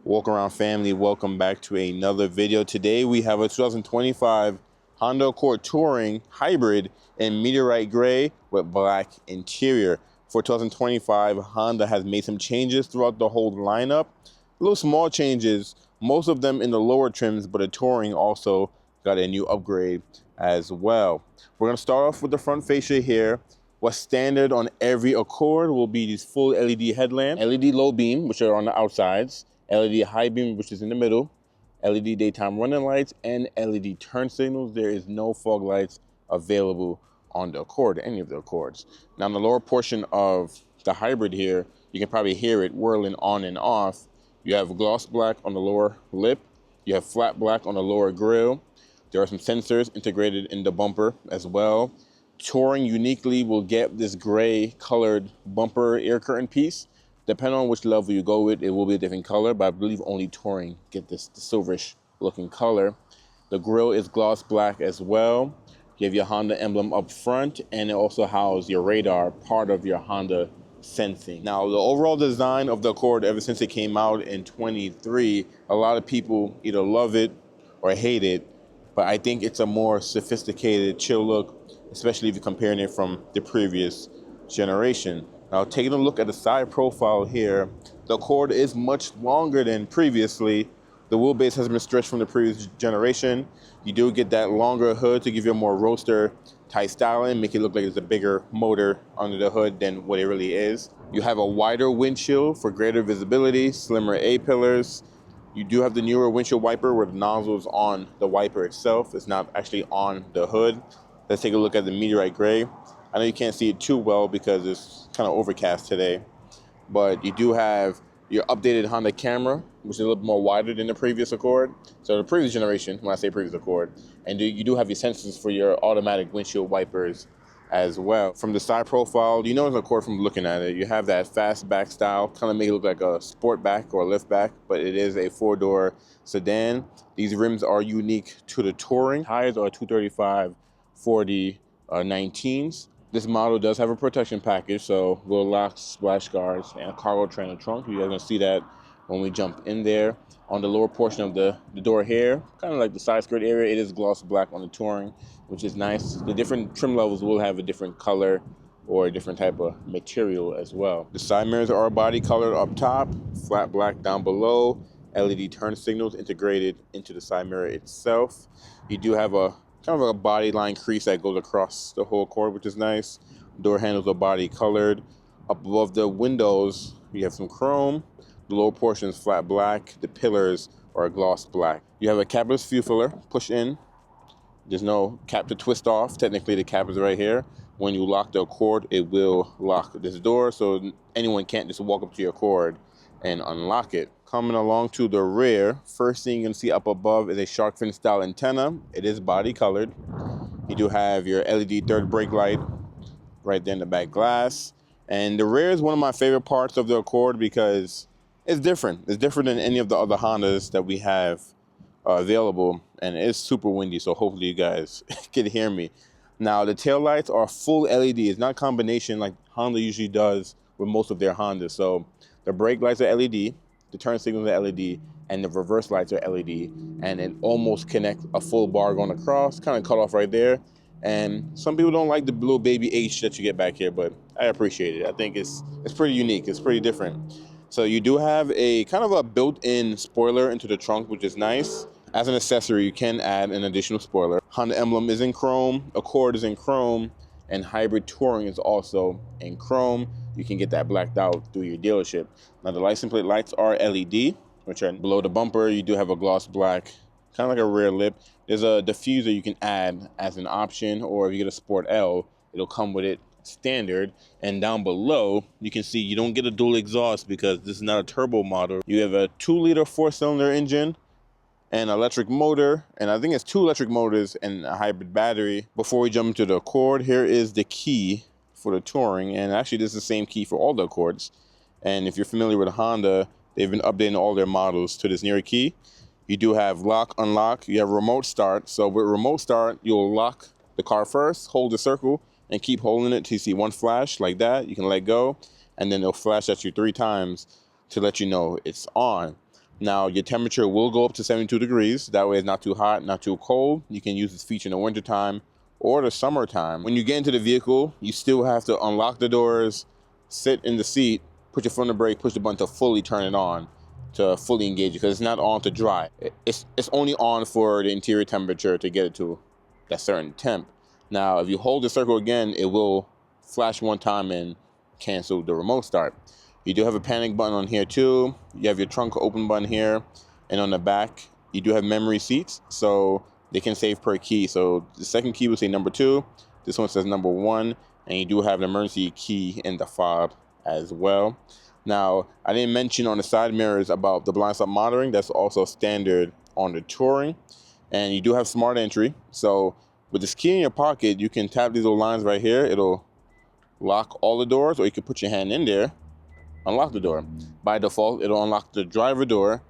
Walkaround family, welcome back to another video. Today we have a 2025 Honda Accord Touring Hybrid in Meteorite Gray with black interior. For 2025, Honda has made some changes throughout the whole lineup. Little small changes, most of them in the lower trims, but a Touring also got a new upgrade as well. We're gonna start off with the front fascia here. What's standard on every Accord will be these full LED headlamps, LED low beam, which are on the outsides, LED high beam, which is in the middle, LED daytime running lights, and LED turn signals. There is no fog lights available on the Accord, any of the Accords. Now, in the lower portion of the hybrid here, you can probably hear it whirling on and off. You have gloss black on the lower lip. You have flat black on the lower grille. There are some sensors integrated in the bumper as well. Touring uniquely will get this gray colored bumper air curtain piece. Depending on which level you go with, it will be a different color, but I believe only Touring get this silverish looking color. The grille is gloss black as well. You have your Honda emblem up front, and it also houses your radar, part of your Honda sensing. Now, the overall design of the Accord ever since it came out in 23, a lot of people either love it or hate it, but I think it's a more sophisticated, chill look, especially if you're comparing it from the previous generation. Now, taking a look at the side profile here, the Accord is much longer than previously. The wheelbase has been stretched from the previous generation. You do get that longer hood to give you a more roadster type styling, make it look like it's a bigger motor under the hood than what it really is. You have a wider windshield for greater visibility, slimmer A-pillars. You do have the newer windshield wiper where the nozzle is on the wiper itself. It's not actually on the hood. Let's take a look at the Meteorite Gray. I know you can't see it too well because it's kind of overcast today, but you do have your updated Honda camera, which is a little more wider than the previous Accord. So the previous generation, when I say previous Accord, and you do have your sensors for your automatic windshield wipers as well. From the side profile, you know it's an Accord from looking at it. You have that fastback style, kind of make it look like a sport back or a lift back, but it is a four-door sedan. These rims are unique to the Touring. Tires are 235/40 19s. This model does have a protection package, so little locks, splash guards, and a cargo trailer trunk. You guys are gonna see that when we jump in there. On the lower portion of the door here, kind of like the side skirt area, it is gloss black on the Touring, which is nice. The different trim levels will have a different color or a different type of material as well. The side mirrors are body colored up top, flat black down below, LED turn signals integrated into the side mirror itself. You do have a kind of a body line crease that goes across the whole Accord, which is nice. Door handles are body colored. Up above the windows, you have some chrome. The lower portion is flat black. The pillars are gloss black. You have a capless fuel filler, push in. There's no cap to twist off. Technically, the cap is right here. When you lock the Accord, it will lock this door, so anyone can't just walk up to your Accord and unlock it. Coming along to the rear, first thing you can see up above is a shark fin style antenna. It is body colored. You do have your LED third brake light right there in the back glass. And the rear is one of my favorite parts of the Accord because it's different. It's different than any of the other Hondas that we have available. And it's super windy, so hopefully you guys can hear me. Now, the taillights are full LED. It's not combination like Honda usually does with most of their Hondas. So the brake lights are LED. The turn signals are LED, and the reverse lights are LED, and it almost connects a full bar going across, kind of cut off right there. And some people don't like the little baby H that you get back here, but I appreciate it. I think it's pretty unique. It's pretty different. So you do have a kind of a built-in spoiler into the trunk, which is nice. As an accessory, you can add an additional spoiler. Honda emblem is in chrome, Accord is in chrome, and Hybrid Touring is also in chrome. You can get that blacked out through your dealership. Now, the license plate lights are LED, which are below the bumper. You do have a gloss black, kind of like a rear lip. There's a diffuser you can add as an option, or if you get a Sport L, it'll come with it standard. And down below, you can see you don't get a dual exhaust because this is not a turbo model. You have a 2-liter 4-cylinder engine, an electric motor, and I think it's 2 electric motors and a hybrid battery. Before we jump into the Accord, here is the key for the Touring, and actually this is the same key for all the Accords. And if you're familiar with Honda, they've been updating all their models to this newer key. You do have lock, unlock, you have remote start. So with remote start, you'll lock the car first, hold the circle, and keep holding it till you see one flash like that. You can let go, and then it'll flash at you 3 times to let you know it's on. Now, your temperature will go up to 72 degrees. That way it's not too hot, not too cold. You can use this feature in the wintertime or the summertime. When you get into the vehicle, you still have to unlock the doors, sit in the seat, put your foot on the brake, push the button to fully turn it on, to fully engage it, because it's not on to dry. It's only on for the interior temperature to get it to that certain temp. Now, if you hold the circle again, it will flash one time and cancel the remote start. You do have a panic button on here too. You have your trunk open button here, and on the back you do have memory seats, so they can save per key. So the second key will say number 2, this one says number 1, and you do have an emergency key in the fob as well. Now, I didn't mention on the side mirrors about the blind spot monitoring. That's also standard on the Touring, and you do have smart entry. So with this key in your pocket, you can tap these little lines right here. It'll lock all the doors, or you can put your hand in there, unlock the door. By default, it'll unlock the driver door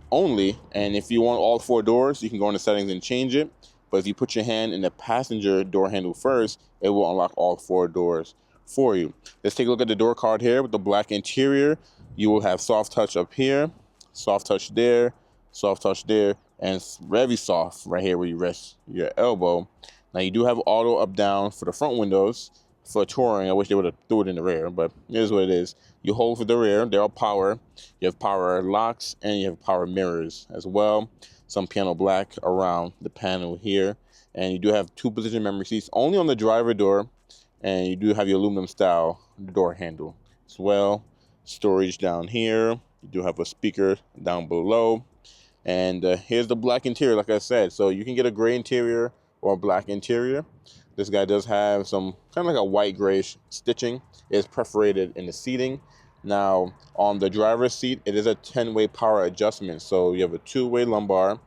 only, and if you want all 4 doors, you can go into settings and change it. But if you put your hand in the passenger door handle first, it will unlock all 4 doors for you. Let's take a look at the door card here with the black interior. You will have soft touch up here, soft touch there, and very soft right here where you rest your elbow. Now you do have auto up down for the front windows. For Touring, I wish they would have threw it in the rear, but it is what it is. You hold for the rear, they're all power. You have power locks, and you have power mirrors as well. Some piano black around the panel here. And you do have 2 position memory seats only on the driver door, and you do have your aluminum style door handle as well. Storage down here. You do have a speaker down below. And here's the black interior, like I said. So you can get a gray interior or a black interior. This guy does have some kind of like a white grayish stitching. It's perforated in the seating. Now on the driver's seat, it is a 10-way power adjustment. So you have a 2-way lumbar,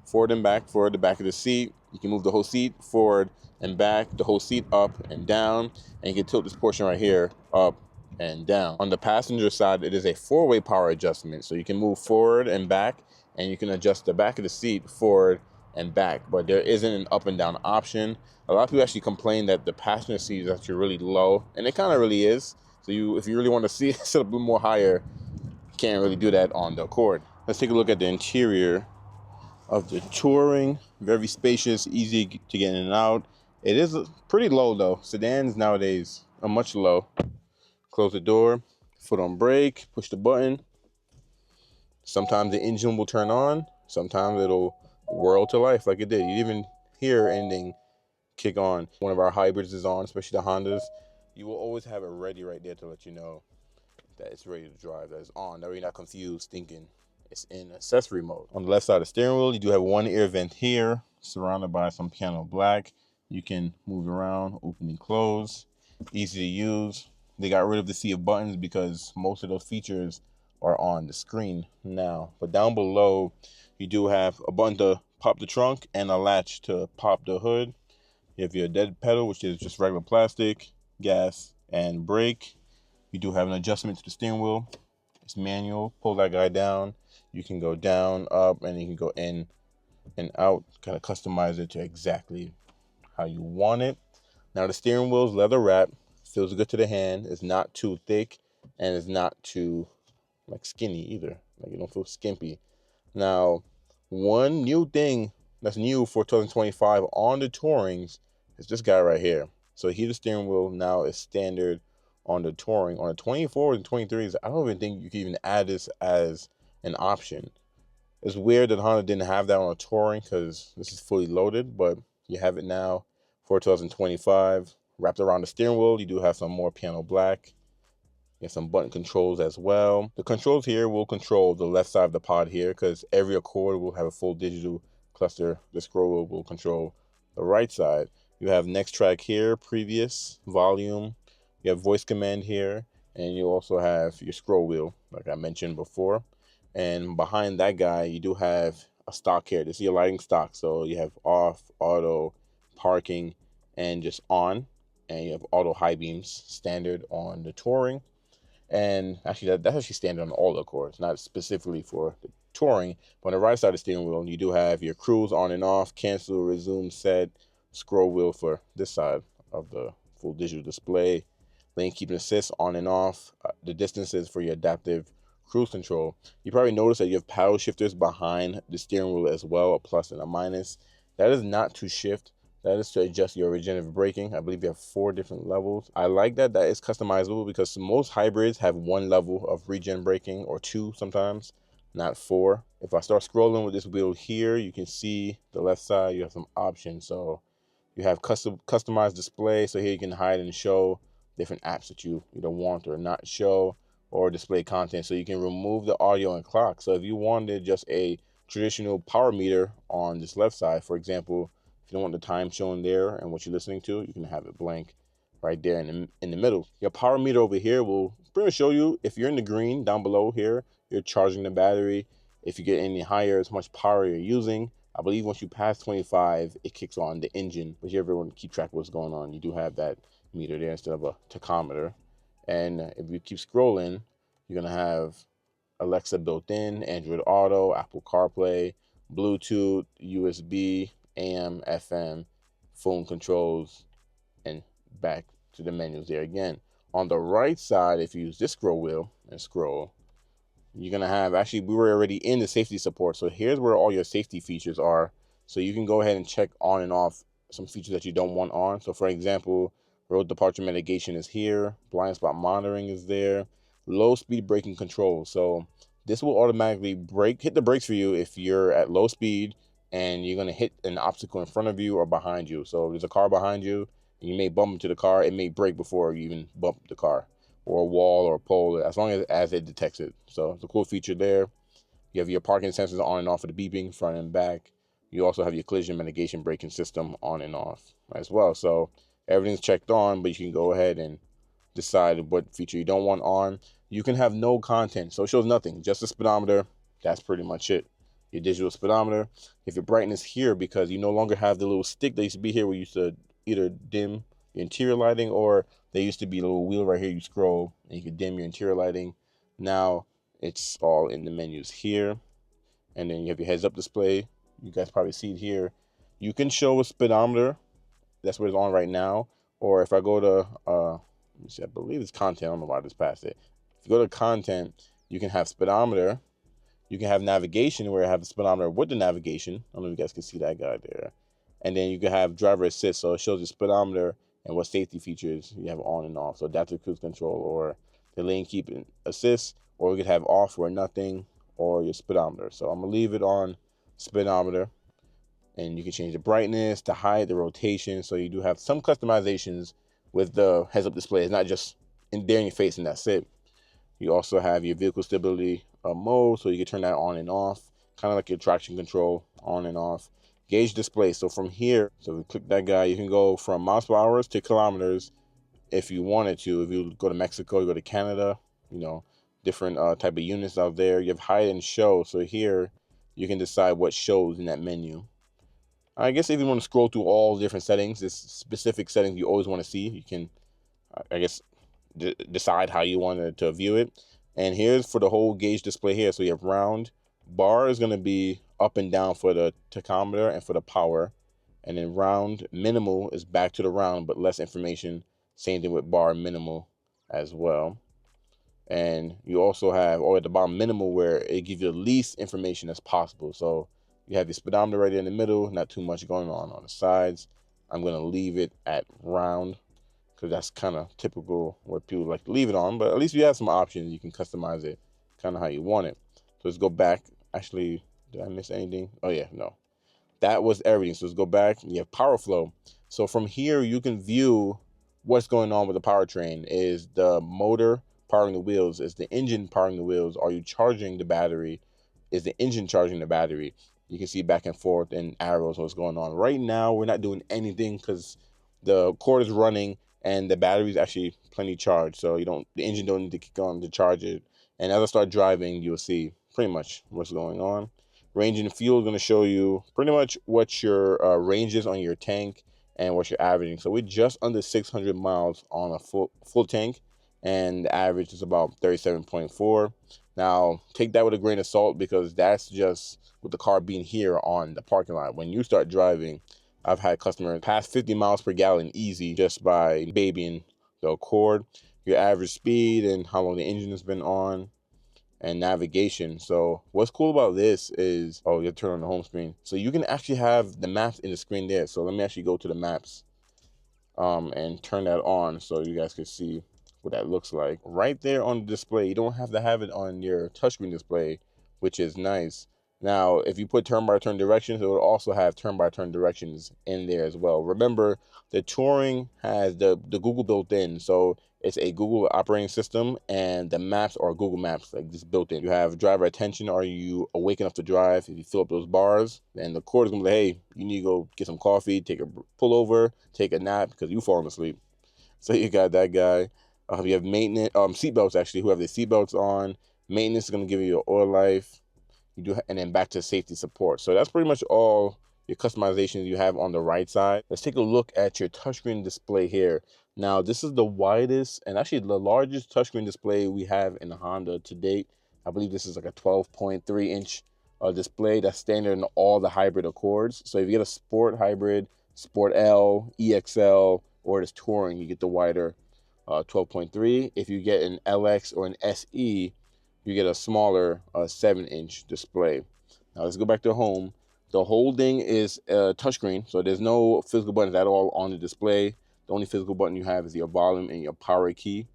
forward and back for the back of the seat. You can move the whole seat forward and back, the whole seat up and down, and you can tilt this portion right here up and down. On the passenger side, it is a 4-way power adjustment. So you can move forward and back, and you can adjust the back of the seat forward and back, but there isn't an up and down option. A lot of people actually complain that the passenger seat is actually really low, and it kind of really is. So if you really want to see it sit up a little more higher, you can't really do that on the Accord. Let's take a look at the interior of the Touring. Very spacious, easy to get in and out. It is pretty low though. Sedans nowadays are much low. Close the door, foot on brake, push the button. Sometimes the engine will turn on, sometimes it'll whirl to life like it did. You even hear anything kick on. One of our hybrids is on, especially the Hondas. You will always have it ready right there to let you know that it's ready to drive, that it's on. That way you're not confused thinking it's in accessory mode. On the left side of the steering wheel, you do have 1 air vent here, surrounded by some piano black. You can move around, open and close, easy to use. They got rid of the sea of buttons because most of those features are on the screen now. But down below, you do have a button to pop the trunk and a latch to pop the hood. You have your dead pedal, which is just regular plastic, gas, and brake. You do have an adjustment to the steering wheel. It's manual. Pull that guy down. You can go down, up, and you can go in and out. Kind of customize it to exactly how you want it. Now the steering wheel is leather wrap. Feels good to the hand. It's not too thick, and it's not too skinny either. Like, you don't feel skimpy. Now, one new thing that's new for 2025 on the Tourings is this guy right here. So heated steering wheel now is standard on the Touring. On the 24s and 23s, I don't even think you can even add this as an option. It's weird that Honda didn't have that on a Touring because this is fully loaded, but you have it now for 2025. Wrapped around the steering wheel, you do have some more piano black. You have some button controls as well. The controls here will control the left side of the pod here because every Accord will have a full digital cluster. The scroll wheel will control the right side. You have next track here, previous, volume. You have voice command here, and you also have your scroll wheel, like I mentioned before. And behind that guy, you do have a stock here. This is your lighting stock. So you have off, auto, parking, and just on. And you have auto high beams standard on the Touring. And actually, that's actually standard on all the Accords, not specifically for the Touring. But on the right side of the steering wheel, you do have your cruise on and off, cancel, resume, set, scroll wheel for this side of the full digital display, lane keeping assist on and off, the distances for your adaptive cruise control. You probably noticed that you have paddle shifters behind the steering wheel as well, a plus and a minus. That is not to shift. That is to adjust your regenerative braking. I believe you have 4 different levels. I like that is customizable because most hybrids have 1 level of regen braking, or 2 sometimes, not 4. If I start scrolling with this wheel here, you can see the left side, you have some options. So you have customized display. So here you can hide and show different apps that you either want or not show, or display content. So you can remove the audio and clock. So if you wanted just a traditional power meter on this left side, for example, if you don't want the time shown there and what you're listening to, you can have it blank right there in the middle. Your power meter over here will pretty much show you if you're in the green down below here, you're charging the battery. If you get any higher, it's how much power you're using. I believe once you pass 25, it kicks on the engine. But you ever want to keep track of what's going on, you do have that meter there instead of a tachometer. And if you keep scrolling, you're gonna have Alexa built in, Android Auto, Apple CarPlay, Bluetooth, USB, AM, FM, phone controls, and back to the menus there again. On the right side, if you use this scroll wheel and scroll, you're gonna have, actually we were already in the safety support. So here's where all your safety features are. So you can go ahead and check on and off some features that you don't want on. So for example, road departure mitigation is here, blind spot monitoring is there, low speed braking control. So this will automatically hit the brakes for you if you're at low speed and you're gonna hit an obstacle in front of you or behind you. So there's a car behind you and you may bump into the car, it may brake before you even bump the car, or a wall or a pole, as long as it detects it. So it's a cool feature there. You have your parking sensors on and off of the beeping, front and back. You also have your collision mitigation braking system on and off as well. So everything's checked on, but you can go ahead and decide what feature you don't want on. You can have no content, so it shows nothing, just the speedometer. That's pretty much it. Your digital speedometer. If your brightness here, because you no longer have the little stick that used to be here where you used to either dim your interior lighting, or there used to be a little wheel right here you scroll and you can dim your interior lighting. Now it's all in the menus here. And then you have your heads up display. You guys probably see it here. You can show a speedometer. That's what it's on right now. Or if I go to let me see, I believe it's content. I don't know why I just passed it. If you go to content, you can have speedometer. You can have navigation, where I have the speedometer with the navigation. I don't know if you guys can see that guy there. And then you can have driver assist, so it shows the speedometer and what safety features you have on and off. So adaptive cruise control, or the lane keep assist, or we could have off or nothing, or your speedometer. So I'm gonna leave it on speedometer, and you can change the brightness, the height, the rotation. So you do have some customizations with the heads up display. It's not just in there in your face and that's it. You also have your vehicle stability mode, so you can turn that on and off, kind of like your traction control, on and off. Gauge display. So from here, so we click that guy, you can go from miles per hour to kilometers if you wanted to. If you go to Mexico, you go to Canada, you know, different type of units out there. You have hide and show. So here you can decide what shows in that menu. I guess if you want to scroll through all the different settings, there's specific settings you always want to see. You can, I guess, decide how you want to view it. And here's for the whole gauge display here. So you have round. Bar is going to be up and down for the tachometer and for the power. And then round minimal is back to the round, but less information. Same thing with bar minimal as well. And you also have, or at the bottom, minimal, where it gives you the least information as possible. So you have your speedometer right in the middle, not too much going on the sides. I'm going to leave it at round, because that's kind of typical what people like to leave it on. But at least you have some options. You can customize it kind of how you want it. So let's go back. Actually, did I miss anything? Oh yeah, no. That was everything. So let's go back. You have power flow. So from here, you can view what's going on with the powertrain. Is the motor powering the wheels? Is the engine powering the wheels? Are you charging the battery? Is the engine charging the battery? You can see back and forth and arrows what's going on. Right now, we're not doing anything because the cord is running and the battery is actually plenty charged. So the engine don't need to kick on to charge it. And as I start driving, you'll see pretty much what's going on. Range and fuel is going to show you pretty much what your range is on your tank and what you're averaging. So we're just under 600 miles on a full tank, and the average is about 37.4. Now, take that with a grain of salt, because that's just with the car being here on the parking lot. When you start driving, I've had customers pass 50 miles per gallon easy just by babying the Accord. Your average speed and how long the engine has been on. and navigation. So what's cool about this is, oh, you turn on the home screen. So you can actually have the maps in the screen there. So let me actually go to the maps and turn that on so you guys can see what that looks like. Right there on the display, you don't have to have it on your touchscreen display, which is nice. Now, if you put turn-by-turn directions, it will also have turn-by-turn directions in there as well. Remember, the Touring has the Google built in, so it's a Google operating system, and the maps are Google Maps, like just built in. You have driver attention. Are you awake enough to drive? If you fill up those bars, then the cord is gonna be like, hey, you need to go get some coffee, take a pullover, take a nap because you falling asleep. So you got that guy. You have maintenance, seatbelts actually, who have the seatbelts on. Maintenance is gonna give you your oil life. You do, and then back to safety support. So that's pretty much all your customizations you have on the right side. Let's take a look at your touchscreen display here. Now, this is the widest and actually the largest touchscreen display we have in the Honda to date. I believe this is like a 12.3 inch display that's standard in all the hybrid Accords. So if you get a Sport Hybrid, Sport L, EXL, or this Touring, you get the wider 12.3. If you get an LX or an SE, you get a smaller 7-inch display. Now let's go back to home. The whole thing is touchscreen, so there's no physical buttons at all on the display. The only physical button you have is your volume and your power key.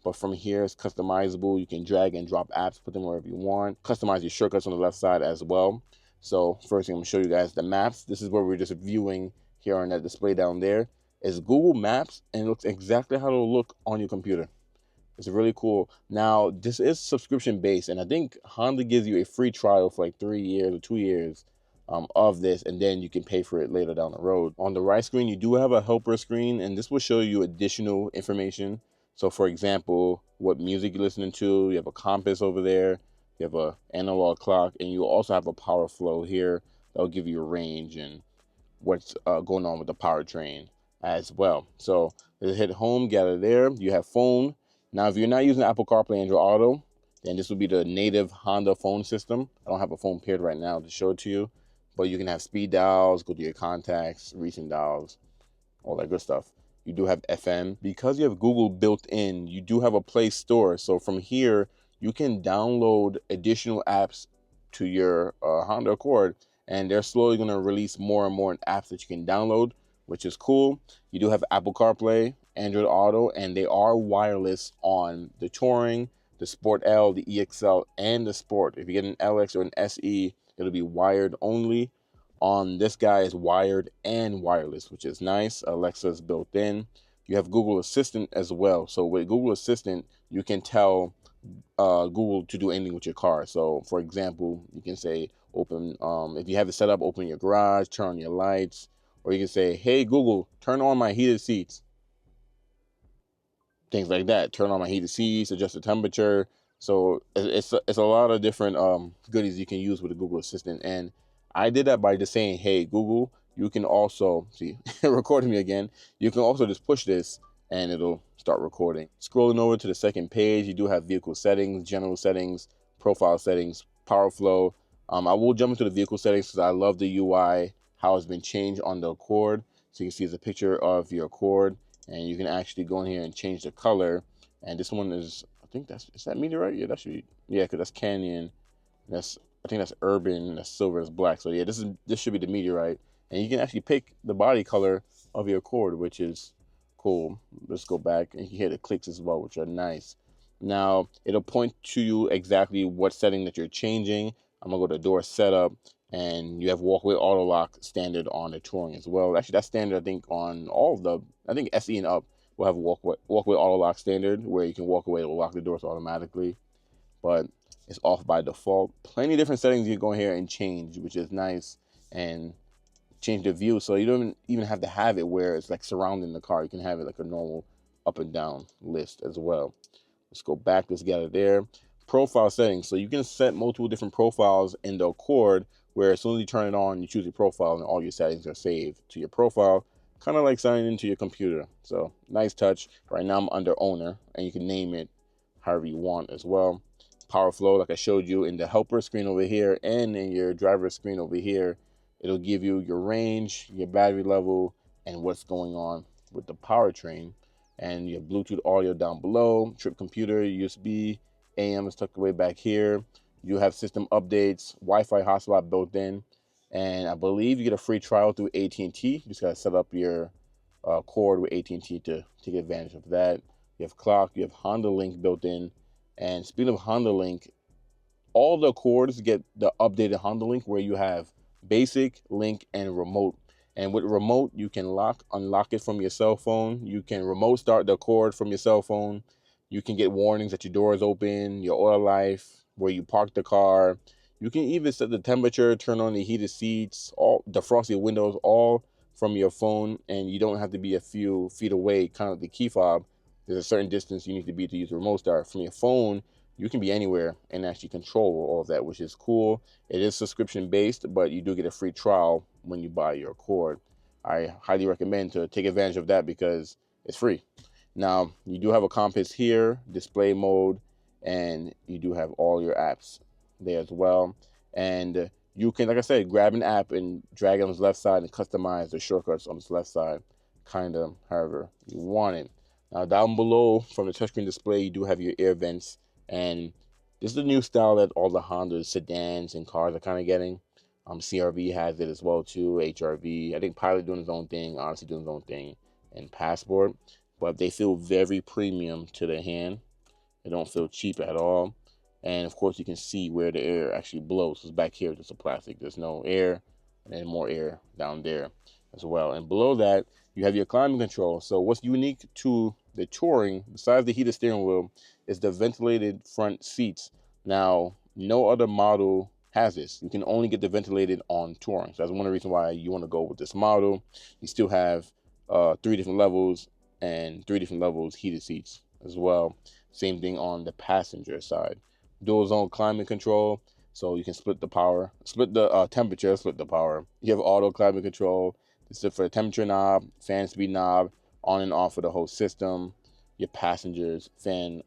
But from here, it's customizable. You can drag and drop apps, put them wherever you want. Customize your shortcuts on the left side as well. So first thing I'm gonna show you guys the maps. This is where we're just viewing here on that display down there. It's Google Maps, and it looks exactly how it'll look on your computer. It's really cool. Now, this is subscription based, and I think Honda gives you a free trial for like 3 years or 2 years of this, and then you can pay for it later down the road. On the right screen, you do have a helper screen, and this will show you additional information. So for example, what music you're listening to, you have a compass over there, you have a analog clock, and you also have a power flow here that'll give you a range and what's going on with the powertrain as well. So let's hit home, get out of there. You have phone. Now, if you're not using Apple CarPlay, Android Auto, then this will be the native Honda phone system. I don't have a phone paired right now to show it to you, but you can have speed dials, go to your contacts, recent dials, all that good stuff. You do have FM. Because you have Google built in, you do have a Play Store. So from here, you can download additional apps to your Honda Accord, and they're slowly going to release more and more apps that you can download, which is cool. You do have Apple CarPlay, Android Auto, and they are wireless on the Touring, the Sport L, the EXL, and the Sport. If you get an LX or an SE, it'll be wired only. On this guy is wired and wireless, which is nice. Alexa's built in. You have Google Assistant as well. So with Google Assistant, you can tell Google to do anything with your car. So for example, you can say open, if you have it set up, open your garage, turn on your lights, or you can say, hey Google, turn on my heated seats. Things like that. Turn on my heated seats, adjust the temperature. So it's a lot of different goodies you can use with the Google Assistant. And I did that by just saying, hey Google, you can also, see, recording me again. You can also just push this and it'll start recording. Scrolling over to the second page, you do have vehicle settings, general settings, profile settings, power flow. I will jump into the vehicle settings because I love the UI, how it's been changed on the Accord. So you can see it's a picture of your Accord, and you can actually go in here and change the color. And this one is, I think is that Meteorite? Yeah, that should be, yeah, because that's Canyon. I think that's Urban, that's silver, that's black. So yeah, this should be the Meteorite. And you can actually pick the body color of your Accord, which is cool. Let's go back, and you can hear the clicks as well, which are nice. Now, it'll point to you exactly what setting that you're changing. I'm gonna go to door setup, and you have walkway auto lock standard on the Touring as well. Actually, that's standard, I think, on all of the, I think SE and up will have walkway auto lock standard, where you can walk away, it'll lock the doors automatically. But it's off by default. Plenty of different settings you can go here and change, which is nice, and change the view. So you don't even have to have it where it's like surrounding the car. You can have it like a normal up and down list as well. Let's go back, let's get out of there. Profile settings. So you can set multiple different profiles in the Accord, where as soon as you turn it on, you choose your profile and all your settings are saved to your profile, kind of like signing into your computer. So nice touch. Right now I'm under owner, and you can name it however you want as well. Power flow, like I showed you in the helper screen over here and in your driver screen over here, it'll give you your range, your battery level, and what's going on with the powertrain. And your Bluetooth audio down below, trip computer, USB, AM is tucked away back here. You have system updates, Wi-Fi hotspot built in, and I believe you get a free trial through AT&T. You just gotta set up your cord with AT&T to take advantage of that. You have clock, you have Honda Link built in, and speaking of Honda Link, all the cords get the updated Honda Link where you have basic, link, and remote. And with remote, you can unlock it from your cell phone. You can remote start the cord from your cell phone. You can get warnings that your door is open, your oil life, where you park the car. You can even set the temperature, turn on the heated seats, all defrost your windows, all from your phone. And you don't have to be a few feet away, kind of the key fob. There's a certain distance you need to be to use the remote start. From your phone, you can be anywhere and actually control all of that, which is cool. It is subscription based, but you do get a free trial when you buy your cord. I highly recommend to take advantage of that because it's free. Now, you do have a compass here, display mode, and you do have all your apps there as well. And you can, like I said, grab an app and drag it on the left side and customize the shortcuts on this left side, kind of however you want it. Now, down below from the touchscreen display, you do have your air vents. And this is the new style that all the Honda sedans and cars are kind of getting. CR-V has it as well too, HR-V. I think Pilot doing his own thing, Odyssey doing his own thing, and Passport. But they feel very premium to the hand. They don't feel cheap at all. And of course, you can see where the air actually blows. It's back here, just a plastic. There's no air, and then more air down there as well. And below that, you have your climate control. So what's unique to the Touring, besides the heated steering wheel, is the ventilated front seats. Now, no other model has this. You can only get the ventilated on Touring. So that's one of the reasons why you want to go with this model. You still have 3 different levels and 3 different levels heated seats as well. Same thing on the passenger side. Dual zone climate control. So you can split the power, split the temperature, split the power. You have auto climate control. This is for the temperature knob, fan speed knob, on and off of the whole system. Your passengers, fan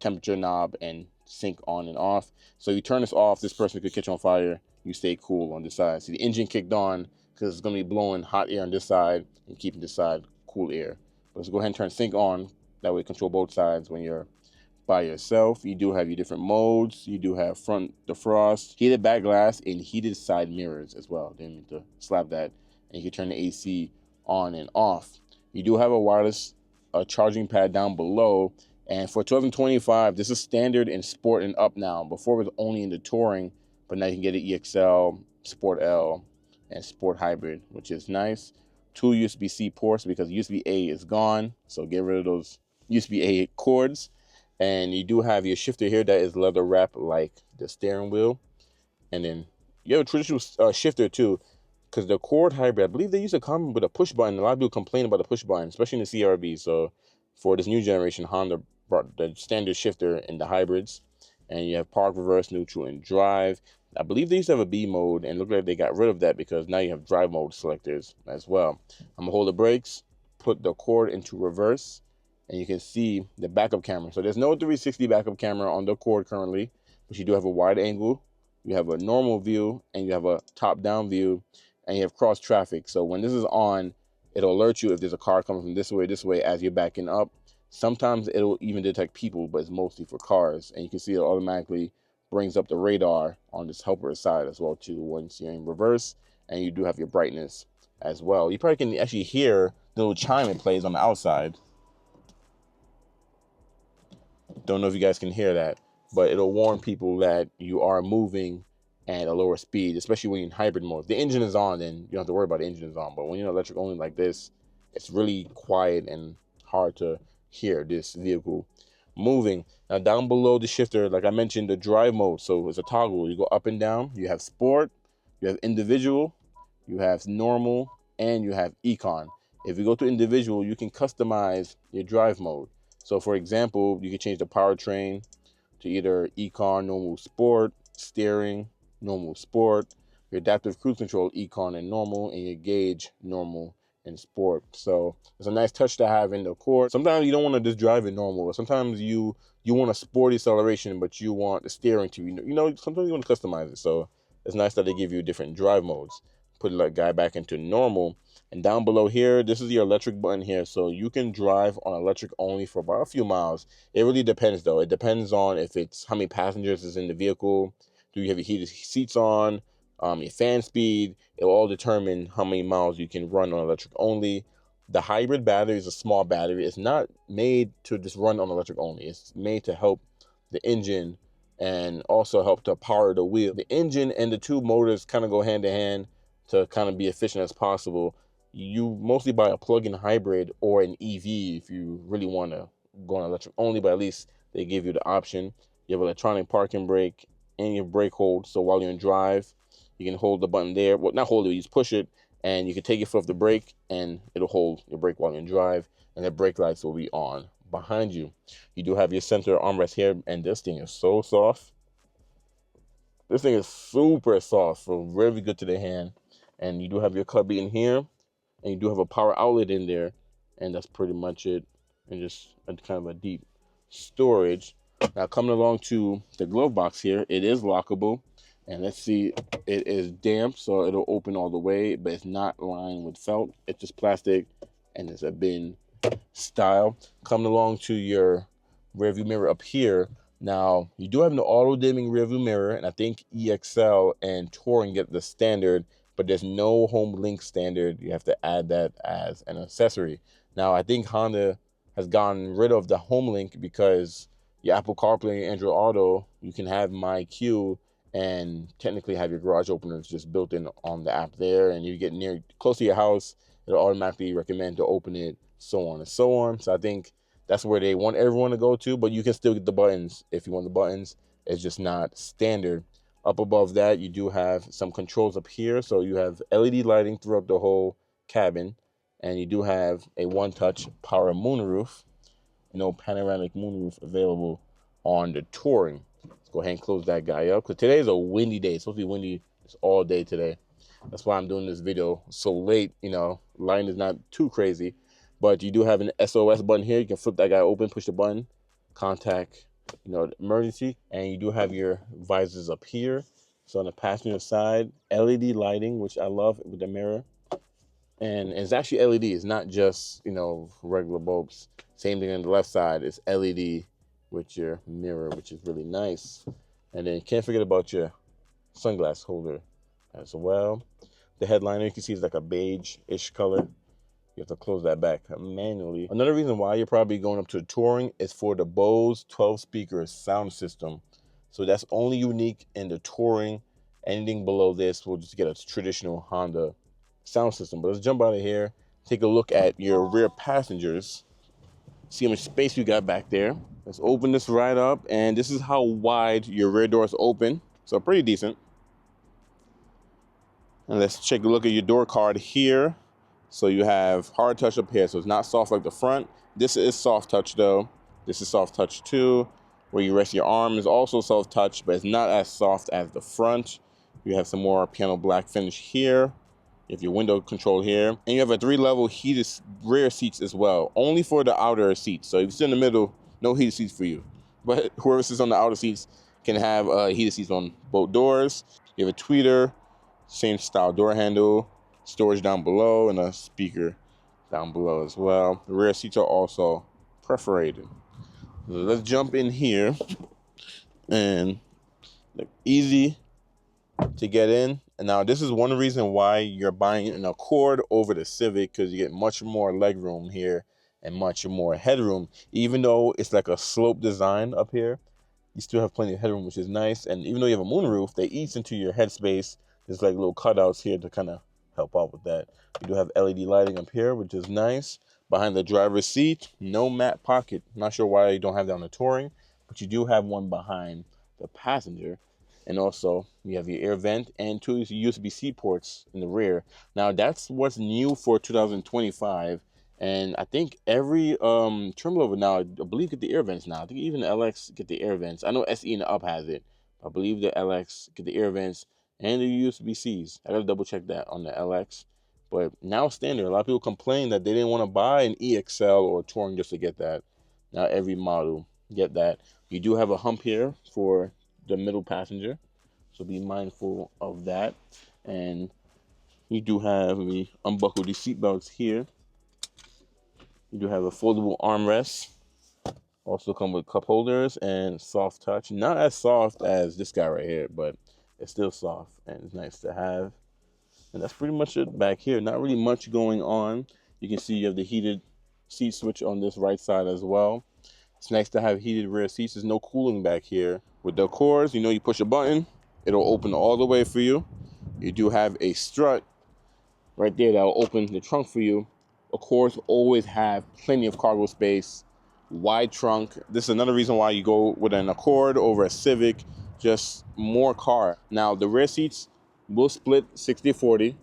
temperature knob, and sync on and off. So you turn this off, this person could catch on fire. You stay cool on this side. See, the engine kicked on because it's going to be blowing hot air on this side and keeping this side cool air. But let's go ahead and turn sync on. That way control both sides when you're by yourself. You do have your different modes. You do have front defrost, heated back glass, and heated side mirrors as well. Didn't mean to slap that. And you can turn the AC on and off. You do have a wireless charging pad down below. And for 2025, this is standard in Sport and Up now. Before it was only in the Touring, but now you can get an EXL, Sport L, and Sport Hybrid, which is nice. 2 USB-C ports because USB-A is gone. So get rid of those USB-A cords. And you do have your shifter here that is leather wrapped like the steering wheel. And then you have a traditional shifter too, because the cord hybrid, I believe they used to come with a push button. A lot of people complain about the push button, especially in the CR-V. So for this new generation, Honda brought the standard shifter in the hybrids. And you have park, reverse, neutral, and drive. I believe they used to have a B mode, and look like they got rid of that because now you have drive mode selectors as well. I'm gonna hold the brakes, put the cord into reverse, and you can see the backup camera. So there's no 360 backup camera on the cord currently, but you do have a wide angle, you have a normal view, and you have a top-down view, and you have cross traffic. So when this is on, it'll alert you if there's a car coming from this way as you're backing up. Sometimes it'll even detect people, but it's mostly for cars. And you can see it automatically brings up the radar on this helper side as well too once you're in reverse. And you do have your brightness as well. You probably can actually hear the little chime it plays on the outside. Don't know if you guys can hear that, but it'll warn people that you are moving at a lower speed, especially when you're in hybrid mode. If the engine is on, then you don't have to worry about the engine is on. But when you're electric only like this, it's really quiet and hard to hear this vehicle moving. Now down below the shifter, like I mentioned, the drive mode. So it's a toggle. You go up and down. You have sport, you have individual, you have normal, and you have ECON. If you go to individual, you can customize your drive mode. So for example, you can change the powertrain to either ECON, normal, sport, steering, normal, sport, your adaptive cruise control, ECON and normal, and your gauge, normal and sport. So it's a nice touch to have in the cord. Sometimes you don't want to just drive it normal, or sometimes you want a sporty acceleration, but you want the steering to, sometimes you want to customize it. So it's nice that they give you different drive modes. put the guy back into normal. And down below here, this is your electric button here. So you can drive on electric only for about a few miles. It really depends though. It depends on if it's how many passengers is in the vehicle. Do you have your heated seats on? Your fan speed. It will all determine how many miles you can run on electric only. The hybrid battery is a small battery. It's not made to just run on electric only. It's made to help the engine and also help to power the wheel. The engine and the two motors kind of go hand in hand to kind of be efficient as possible. You mostly buy a plug-in hybrid or an EV if you really want to go on electric only, but at least they give you the option. You have electronic parking brake and your brake hold, so while you're in drive, you can hold the button there. Well, not hold it, you just push it, and you can take your foot off the brake, and it'll hold your brake while you're in drive, and the brake lights will be on behind you. You do have your center armrest here, and this thing is so soft. This thing is super soft, so really good to the hand. And you do have your cubby in here, and you do have a power outlet in there, and that's pretty much it. And just a kind of a deep storage. Now coming along to the glove box here, it is lockable. And let's see, it is damp, so it'll open all the way, but it's not lined with felt. It's just plastic, and it's a bin style. Coming along to your rearview mirror up here. Now, you do have an auto-dimming rearview mirror, and I think EXL and Touring get the standard, but there's no home link standard. You have to add that as an accessory. Now, I think Honda has gotten rid of the home link because your Apple CarPlay and Android Auto, you can have My Q and technically have your garage openers just built in on the app there, and you get near close to your house, it'll automatically recommend to open it, so on and so on. So I think that's where they want everyone to go to, but you can still get the buttons if you want the buttons. It's just not standard. Up above that, you do have some controls up here. So you have LED lighting throughout the whole cabin, and you do have a one-touch power moonroof. No panoramic moonroof available on the Touring. Let's go ahead and close that guy up, because today is a windy day. It's supposed to be windy all day today. That's why I'm doing this video so late. You know, lighting is not too crazy. But you do have an SOS button here. You can flip that guy open, push the button, contact, emergency. And you do have your visors up here. So on the passenger side, LED lighting, which I love with the mirror. And it's actually LED. It's not just, regular bulbs. Same thing on the left side. It's LED with your mirror, which is really nice. And then you can't forget about your sunglass holder as well. The headliner, you can see, is like a beige-ish color. You have to close that back manually. Another reason why you're probably going up to the Touring is for the Bose 12-speaker sound system. So that's only unique in the Touring. Anything below this will just get a traditional Honda sound system. But let's jump out of here, take a look at your rear passengers, see how much space you got back there. Let's open this right up, and this is how wide your rear doors open. So pretty decent. And let's take a look at your door card here. So you have hard touch up here, so it's not soft like the front. This is soft touch though. This is soft touch too. Where you rest your arm is also soft touch, but it's not as soft as the front. You have some more piano black finish here. You have your window control here. And you have a 3-level heated rear seats as well, only for the outer seats. So if you sit in the middle, no heated seats for you. But whoever sits on the outer seats can have heated seats on both doors. You have a tweeter, same style door handle, storage down below, and a speaker down below as well. The rear seats are also perforated. So let's jump in here, and easy to get in. And now this is one reason why you're buying an Accord over the Civic, because you get much more legroom here and much more headroom. Even though it's like a slope design up here, you still have plenty of headroom, which is nice. And even though you have a moonroof, they eat into your headspace. There's like little cutouts here to kind of help out with that. You do have LED lighting up here, which is nice. Behind the driver's seat, no matte pocket. Not sure why you don't have that on the Touring, but you do have one behind the passenger. And also, you have your air vent and 2 USB-C ports in the rear. Now, that's what's new for 2025. And I think every trim level now, I believe, get the air vents now. I think even the LX get the air vents. I know SE and the Up has it. I believe the LX get the air vents and the USB-Cs. I gotta double check that on the LX. But now standard. A lot of people complain that they didn't want to buy an EXL or Touring just to get that. Now every model get that. You do have a hump here for the middle passenger, so be mindful of that. And You do have, let me unbuckle these seat belts here. You do have a foldable armrest. Also come with cup holders and soft touch. Not as soft as this guy right here, but it's still soft and it's nice to have. And that's pretty much it back here. Not really much going on. You can see you have the heated seat switch on this right side as well. It's nice to have heated rear seats. There's no cooling back here. With the Accords, you know, you push a button, it'll open all the way for you. You do have a strut right there that will open the trunk for you. Accords always have plenty of cargo space, wide trunk. This is another reason why you go with an Accord over a Civic, just more car. Now, the rear seats will split 60-40.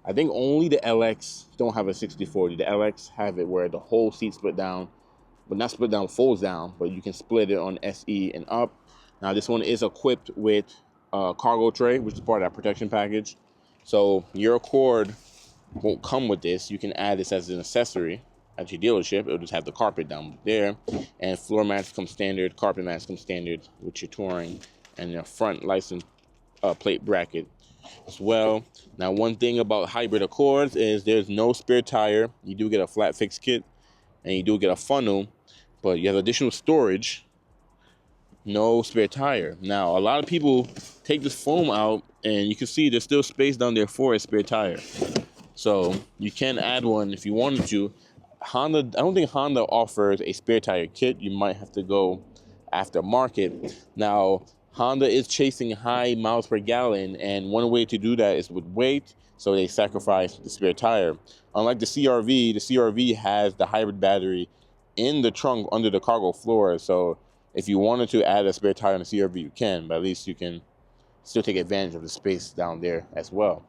I think only the LX don't have a 60-40. The LX have it where the whole seat split down, but not split down, folds down, but you can split it on SE and up. Now, this one is equipped with a cargo tray, which is part of that protection package. So your Accord won't come with this. You can add this as an accessory at your dealership. It'll just have the carpet down there, and floor mats come standard, carpet mats come standard with your Touring, and your front license plate bracket as well. Now, one thing about hybrid Accords is there's no spare tire. You do get a flat fix kit, and you do get a funnel, but you have additional storage. No spare tire. Now, a lot of people take this foam out, and you can see there's still space down there for a spare tire. So you can add one if you wanted to. Honda, I don't think Honda offers a spare tire kit. You might have to go aftermarket. Now, Honda is chasing high miles per gallon, and one way to do that is with weight, so they sacrifice the spare tire. Unlike the CR-V has the hybrid battery in the trunk under the cargo floor, so if you wanted to add a spare tire on the CR-V, you can, but at least you can still take advantage of the space down there as well.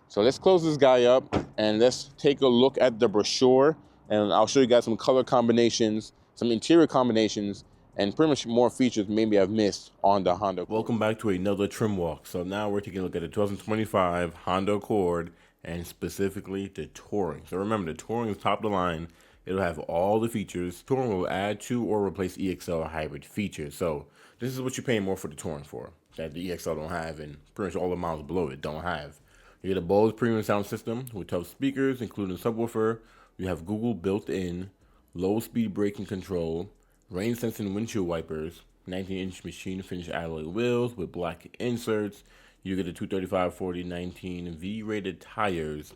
So let's close this guy up and let's take a look at the brochure, and I'll show you guys some color combinations, some interior combinations, and pretty much more features maybe I've missed on the Honda. Welcome back to another trim walk. So now we're taking a look at the 2025 Honda Accord, and specifically the Touring. So remember, the Touring is top of the line. It'll have all the features. Touring will add to or replace EXL hybrid features. So this is what you're paying more for the Touring for, that the EXL don't have, and pretty much all the models below it don't have. You get a Bose premium sound system with 12 speakers, including subwoofer. You have Google built-in, low-speed braking control, rain-sensing windshield wipers, 19-inch machine finish alloy wheels with black inserts. You get the 235/40 V-rated tires,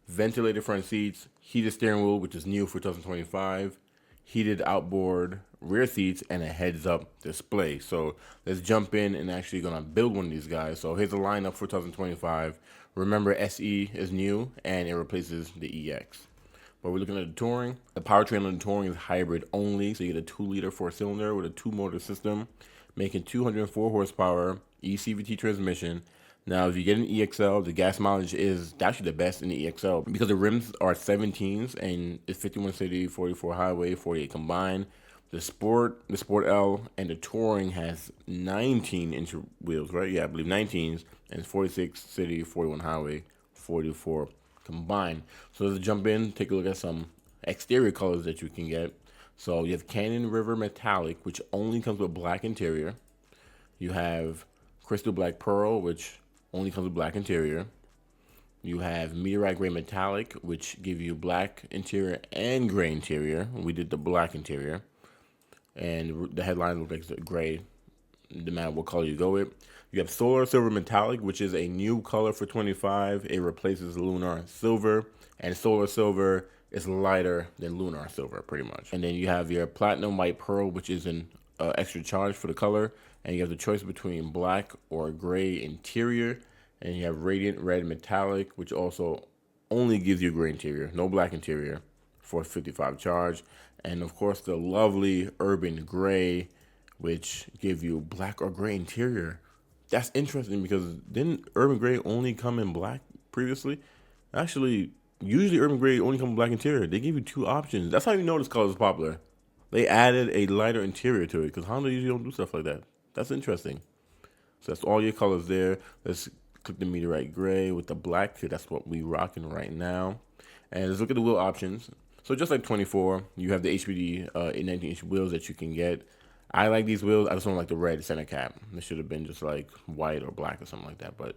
ventilated front seats, heated steering wheel, which is new for 2025, heated outboard rear seats, and a heads-up display. So let's jump in and actually gonna build one of these guys. So here's the lineup for 2025. Remember, SE is new and it replaces the EX. But we're looking at the Touring. The powertrain on the Touring is hybrid only, so you get a 2-liter 4-cylinder with a 2-motor system, making 204 horsepower, e-CVT transmission. Now, if you get an EXL, the gas mileage is actually the best in the EXL because the rims are 17s and it's 51 city, 44 highway, 48 combined. The Sport L, and the Touring has 19-inch wheels, right? Yeah, I believe 19s, and it's 46 city, 41 highway, 44 combined. So let's jump in, take a look at some exterior colors that you can get. So you have Canyon River Metallic, which only comes with black interior. You have Crystal Black Pearl, which only comes with black interior. You have Meteorite Gray Metallic, which give you black interior and gray interior. We did the black interior. And the headline looks like gray, no matter what color you go with. You have Solar Silver Metallic, which is a new color for 25. It replaces Lunar Silver, and Solar Silver is lighter than Lunar Silver, pretty much. And then you have your Platinum White Pearl, which is an extra charge for the color, and you have the choice between black or gray interior. And you have Radiant Red Metallic, which also only gives you gray interior, no black interior, for 55 charge. And of course, the lovely Urban Gray, which give you black or gray interior. That's interesting because didn't Urban Gray only come in black previously? Actually, usually Urban Gray only comes in black interior. They give you two options. That's how you know this color is popular. They added a lighter interior to it because Honda usually don't do stuff like that. That's interesting. So that's all your colors there. Let's click the Meteorite Gray with the black. That's what we rocking right now. And let's look at the wheel options. So just like 24, you have the HPD 19-inch wheels that you can get. I like these wheels. I just don't like the red center cap. It should have been just like white or black or something like that. But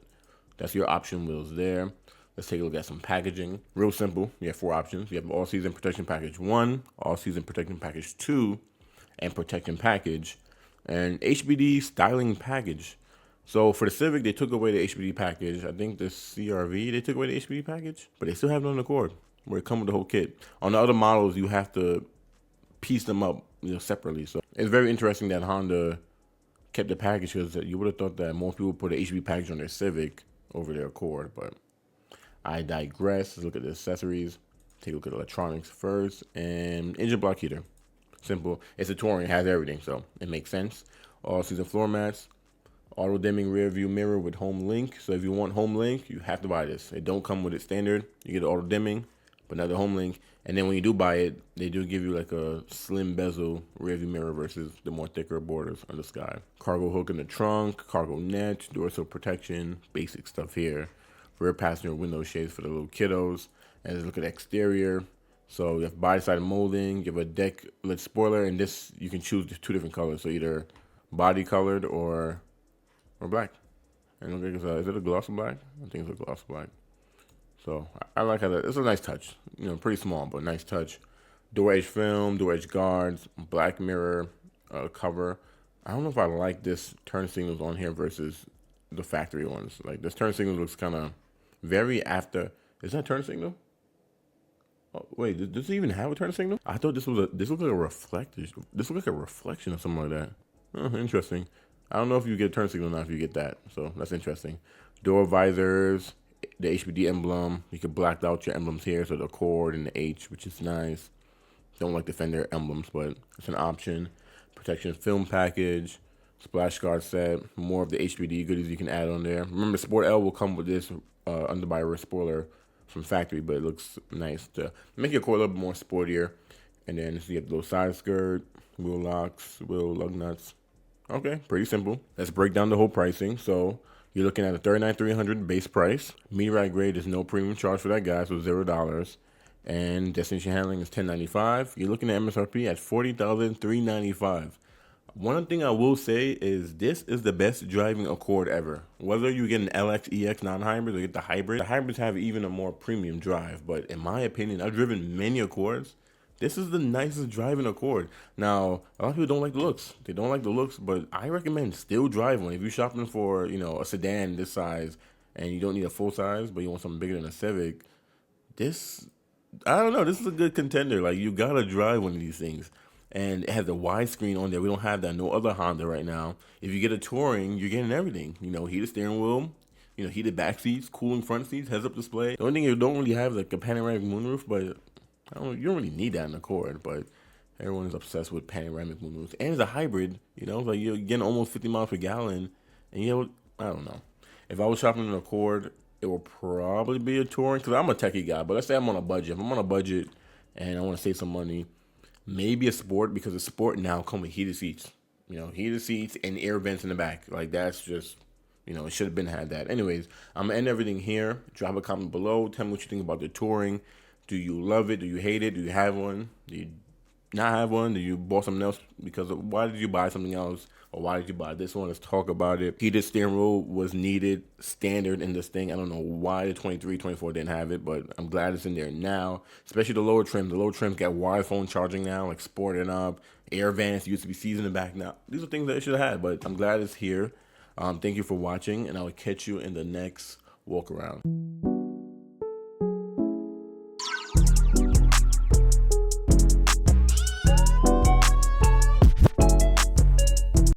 that's your option wheels there. Let's take a look at some packaging. Real simple. You have 4 options. You have all-season protection package 1, all-season protection package 2, and protection package, and HBD styling package. So for the Civic, they took away the HBD package. I think the CRV, they took away the HBD package, but they still have it on the Accord, where it comes with the whole kit. On the other models, you have to piece them up, separately. So it's very interesting that Honda kept the package, because you would have thought that most people put an HBD package on their Civic over their Accord, but I digress. Let's look at the accessories. Take a look at electronics first, and engine block heater. Simple. It's a Touring, it has everything, so it makes sense. All-season floor mats, auto-dimming rear view mirror with home link. So if you want home link, you have to buy this. It don't come with it standard. You get auto-dimming, but not the home link. And then when you do buy it, they do give you like a slim bezel rear view mirror versus the more thicker borders on the Sky. Cargo hook in the trunk, cargo net, door sill protection, basic stuff here. Rear passenger window shades for the little kiddos. And let's look at the exterior. So you have body side molding, you have a deck lit spoiler, and this you can choose 2 different colors. So either body colored or black. And look, is it a gloss black? I think it's a gloss black. So I like how it's a nice touch. Pretty small, but nice touch. Door edge film, door edge guards, black mirror cover. I don't know if I like this turn signals on here versus the factory ones. Like this turn signal looks kind of very after. Is that a turn signal? Oh, wait, does it even have a turn signal? I thought this looked like a reflector. This looked like a reflection or something like that. Oh, interesting. I don't know if you get a turn signal or not if you get that. So that's interesting. Door visors, the HBD emblem. You can black out your emblems here. So the Accord and the H, which is nice. Don't like the Fender emblems, but it's an option. Protection film package. Splash guard set. More of the HBD goodies you can add on there. Remember, Sport L will come with this underbody spoiler from factory, but it looks nice to make your Accord a little bit more sportier. And then you have the little side skirt, wheel locks, wheel lug nuts. Okay, pretty simple. Let's break down the whole pricing. So you're looking at a $39,300 base price. Meteorite grade, there's no premium charge for that, guys, so $0. And destination handling is $10.95. You're looking at MSRP at $40,395. One thing I will say is this is the best driving Accord ever. Whether you get an LX, EX non-hybrid or get the hybrids have even a more premium drive. But in my opinion, I've driven many Accords. This is the nicest driving Accord. Now, a lot of people don't like the looks. They don't like the looks, but I recommend still drive one. If you're shopping for, a sedan this size and you don't need a full size, but you want something bigger than a Civic, this is a good contender. Like, you gotta drive one of these things. And it has a widescreen on there. We don't have that. No other Honda right now. If you get a Touring, you're getting everything. Heated steering wheel, heated back seats, cooling front seats, heads-up display. The only thing you don't really have is like a panoramic moonroof, but you don't really need that in the Accord. But everyone is obsessed with panoramic moonroofs. And it's a hybrid. Like you're getting almost 50 miles per gallon. And I don't know. If I was shopping an Accord, it would probably be a Touring, because I'm a techie guy. But let's say I'm on a budget. If I'm on a budget and I want to save some money, maybe a Sport, because a Sport now comes with heated seats. Heated seats and air vents in the back. Like, that's just, it should have been had that. Anyways, I'm going to end everything here. Drop a comment below. Tell me what you think about the Touring. Do you love it? Do you hate it? Do you have one? Do you not have one? Do you bought something else? Why did you buy something else? Or why did you buy this one? Let's talk about it. Heated steering wheel was needed, standard in this thing. I don't know why the 23, 24 didn't have it, but I'm glad it's in there now. Especially the lower trim. The lower trims got wired phone charging now, like Sport and up. Air vents, USB-Cs in the back now. These are things that it should have had, but I'm glad it's here. Thank you for watching, and I will catch you in the next walk around.